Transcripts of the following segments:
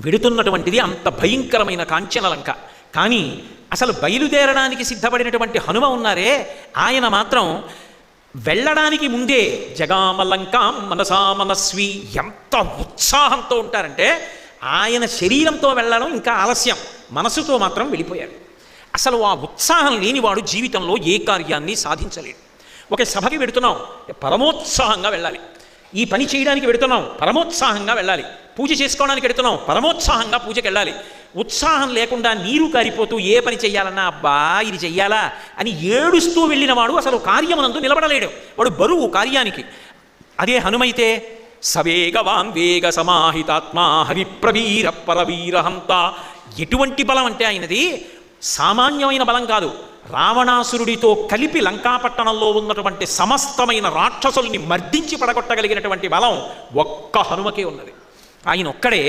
వెడుతున్నటువంటిది అంత భయంకరమైన కాంచన లంక. కానీ అసలు బయలుదేరడానికి సిద్ధపడినటువంటి హనుమ ఉన్నారే, ఆయన మాత్రం వెళ్ళడానికి ముందే జగామలంకాం మనసా మనస్వి, ఎంత ఉత్సాహంతో ఉంటారంటే ఆయన శరీరంతో వెళ్ళడం ఇంకా ఆలస్యం, మనసుతో మాత్రం వెళ్ళిపోయాడు. అసలు ఆ ఉత్సాహం లేనివాడు జీవితంలో ఏ కార్యాన్ని సాధించలేడు. ఒక సభకి వెడుతున్నాం, పరమోత్సాహంగా వెళ్ళాలి. ఈ పని చేయడానికి వెడుతున్నాం, పరమోత్సాహంగా వెళ్ళాలి. పూజ చేసుకోవడానికి వెడుతున్నాం, పరమోత్సాహంగా పూజకి వెళ్ళాలి. ఉత్సాహం లేకుండా నీరు కారిపోతూ ఏ పని చెయ్యాలన్నా అబ్బా ఇది చెయ్యాలా అని ఏడుస్తూ వెళ్ళిన వాడు అసలు కార్యమునందు నిలబడలేడు, వాడు బరువు కార్యానికి. అదే హనుమైతే సవేగవాన్ వేగ సమాహితాత్మా హరిప్రవీర పరవీరహంత. ఎటువంటి బలం అంటే ఆయనది సామాన్యమైన బలం కాదు. రావణాసురుడితో కలిపి లంకాపట్టణంలో ఉన్నటువంటి సమస్తమైన రాక్షసుల్ని మర్దించి పడగొట్టగలిగినటువంటి బలం ఒక్క హనుమకే ఉన్నది. ఆయన ఒక్కడే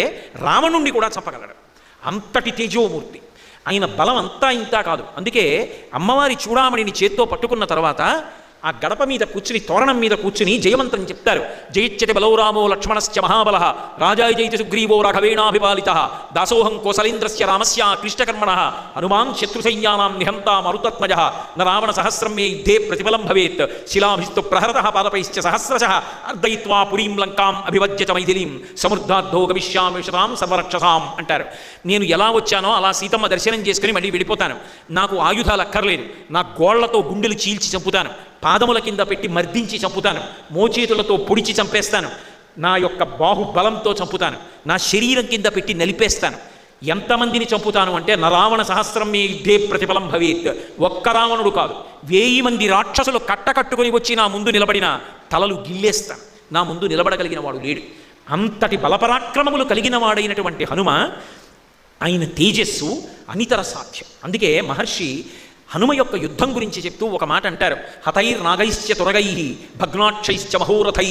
రావణుణ్ణి కూడా చంపగలడు, అంతటి తేజోమూర్తి. ఆయన బలం అంతా ఇంతా కాదు. అందుకే అమ్మవారి చూడామణిని చేత్తో పట్టుకున్న తర్వాత ఆ గడప మీద కూర్చుని, తోరణం మీద కూర్చుని జయమంత్రం చెప్తారు. జయిత్యతి బలో రామో లక్ష్మణస్య మహాబల రాజాయ జయితి సుగ్రీవో రాఘవేణాభిపాలిత దాసోహం కోసలేంద్రస్య రామస్య క్లిష్టకర్మణ హనుమాన్ శత్రుసైన్యానాం నిహంతా మరుతత్మజ న రావణ సహస్రం మే యుద్ధే ప్రతిఫలం భవేత్ శిలాభిస్తు ప్రహరతః పాదపైశ్చ సహస్రశః అర్దయిత్వా పురీం లంకాం అభివజ్యత మైథిలీం సమృద్ధార్థో గమిష్యామి శతాం సర్వరక్షసాం అంటారు. నేను ఎలా వచ్చానో అలా సీతమ్మ దర్శనం చేసుకుని మళ్ళీ వెళ్ళిపోతాను. నాకు ఆయుధాలు అక్కర్లేదు, నా గోళ్లతో గుండెలు చీల్చి చంపుతాను, పాదముల కింద పెట్టి మర్దించి చంపుతాను, మోచేతులతో పొడిచి చంపేస్తాను, నా యొక్క బాహుబలంతో చంపుతాను, నా శరీరం కింద పెట్టి నలిపేస్తాను. ఎంతమందిని చంపుతాను అంటే నరావణ సహస్రం మే యుద్ధే ప్రతిఫలం భవేత్. ఒక్క రావణుడు కాదు, 1000 మంది రాక్షసులు కట్టకట్టుకుని వచ్చి నా ముందు నిలబడిన తలలు గిల్లేస్తాను. నా ముందు నిలబడగలిగిన వాడు లేడు. అంతటి బలపరాక్రమములు కలిగిన వాడైనటువంటి హనుమ, ఆయన తేజస్సు అనితర సాధ్యం. అందుకే మహర్షి హనుమ యొక్క యుద్ధం గురించి చెప్తూ ఒక మాట అంటారు. హతైర్నాగైశ్చ తురగై భగ్నాక్షైశ్చ మహోరథై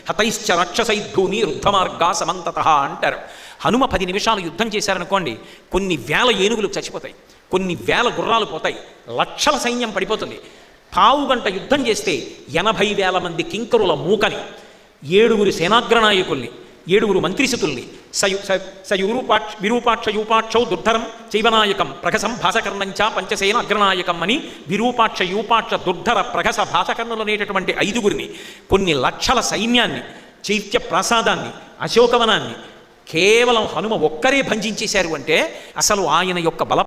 హతైశ్చ రాక్షసైర్భూమి రుద్ధమార్గా సమంతతః అంటారు. హనుమ 10 నిమిషాలు యుద్ధం చేశారనుకోండి, కొన్ని వేల ఏనుగులు చచ్చిపోతాయి, కొన్ని వేల గుర్రాలు పోతాయి, లక్షల సైన్యం పడిపోతుంది. పావు గంట యుద్ధం చేస్తే 80,000 మంది కింకరుల మూకని, 7 సేనాగ్రనాయకుల్ని, 7 మంత్రిసుతుల్ని, విరూపాక్ష యూపాక్షౌ దుర్ధరం చైవనాయకం ప్రగసం భాసకర్ణంచ పంచసేన అగ్రనాయకం అని విరూపాక్ష యూపాక్ష దుర్ధర ప్రగస భాసకర్ణులు అనేటటువంటి 5గురిని, కొన్ని లక్షల సైన్యాన్ని, చైత్య ప్రాసాదాన్ని, అశోకవనాన్ని కేవలం హనుమ ఒక్కరే భంజించేశారు అంటే అసలు ఆయన యొక్క బల